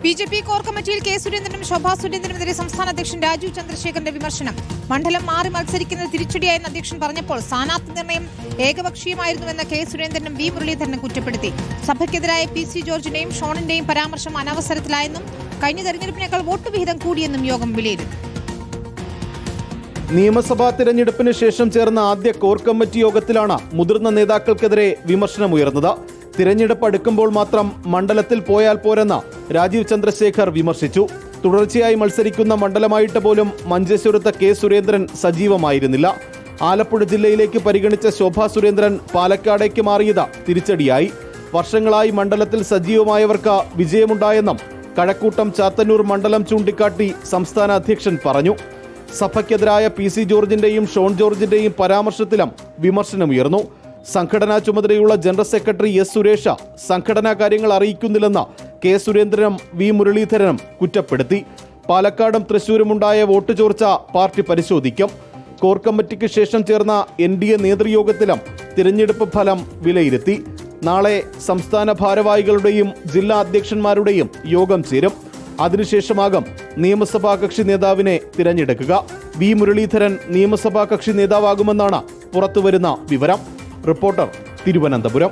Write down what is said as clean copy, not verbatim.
BJP core കമ്മിറ്റിയിൽ K സുരേന്ദ്രനും ശോഭാ സുരേന്ദ്രനുമെതിരെ സംസ്ഥാന അധ്യക്ഷൻ രാജീവ് ചന്ദ്രശേഖറിന്റെ വിമർശനം. മണ്ഡലം മാറി മത്സരിക്കുന്നത് തിരിച്ചടിയായെന്ന് അധ്യക്ഷൻ പറഞ്ഞപ്പോൾ സ്ഥാനാർത്ഥി നിർണയം ഏകപക്ഷീയമായിരുന്നുവെന്ന് കെ സുരേന്ദ്രനും വി മുരളീധരനും കുറ്റപ്പെടുത്തി. സഭയ്ക്കെതിരായ പി.സി. ജോർജിന്റെയും ഷോണിന്റെയും പരാമർശം അനവസരത്തിലായെന്നും കഴിഞ്ഞ തെരഞ്ഞെടുപ്പിനേക്കാൾ വോട്ട് വിഹിതം കൂടിയെന്നും യോഗം വിലയിരുത്തി. നിയമസഭാ തിരഞ്ഞെടുപ്പിന് ശേഷം ചേർന്ന ആദ്യ കോർ കമ്മിറ്റി യോഗത്തിലാണ് മുതിർന്ന നേതാക്കൾക്കെതിരെ വിമർശനമുയർന്നത്. തിരഞ്ഞെടുപ്പ് അടുക്കുമ്പോൾ മാത്രം മണ്ഡലത്തിൽ പോയാൽ പോരെന്ന് രാജീവ് ചന്ദ്രശേഖർ വിമർശിച്ചു. തുടർച്ചയായി മത്സരിക്കുന്ന മണ്ഡലമായിട്ട് പോലും മഞ്ചേശ്വരത്ത് കെ സുരേന്ദ്രൻ സജീവമായിരുന്നില്ല. ആലപ്പുഴ ജില്ലയിലേക്ക് പരിഗണിച്ച ശോഭാ സുരേന്ദ്രൻ പാലക്കാടേക്ക് മാറിയത് തിരിച്ചടിയായി. വർഷങ്ങളായി മണ്ഡലത്തിൽ സജീവമായവർക്ക് വിജയമുണ്ടായെന്നും കഴക്കൂട്ടം ചാത്തന്നൂർ മണ്ഡലം ചൂണ്ടിക്കാട്ടി സംസ്ഥാന അധ്യക്ഷൻ പറഞ്ഞു. സഭയ്ക്കെതിരായ പി.സി. ജോർജിന്റെയും ഷോൺ ജോർജിന്റെയും പരാമർശത്തിലും വിമർശനമുയർന്നു. സംഘടനാ ചുമതലയുള്ള ജനറൽ സെക്രട്ടറി എസ് സുരേഷ സംഘടനാ കാര്യങ്ങൾ അറിയിക്കുന്നില്ലെന്ന് കെ സുരേന്ദ്രനും വി മുരളീധരനും കുറ്റപ്പെടുത്തി. പാലക്കാടും തൃശൂരുമുണ്ടായ വോട്ട് ചോർച്ച പാർട്ടി പരിശോധിക്കും. കോർ കമ്മിറ്റിക്ക് ശേഷം ചേർന്ന NDA നേതൃയോഗത്തിലും തിരഞ്ഞെടുപ്പ് ഫലം വിലയിരുത്തി. നാളെ സംസ്ഥാന ഭാരവാഹികളുടെയും ജില്ലാ അധ്യക്ഷന്മാരുടെയും യോഗം ചേരും. അതിനുശേഷമാകും നിയമസഭാ കക്ഷി നേതാവിനെ തിരഞ്ഞെടുക്കുക. വി മുരളീധരൻ നിയമസഭാ കക്ഷി നേതാവാകുമെന്നാണ് പുറത്തുവരുന്ന വിവരം. റിപ്പോർട്ടർ, തിരുവനന്തപുരം.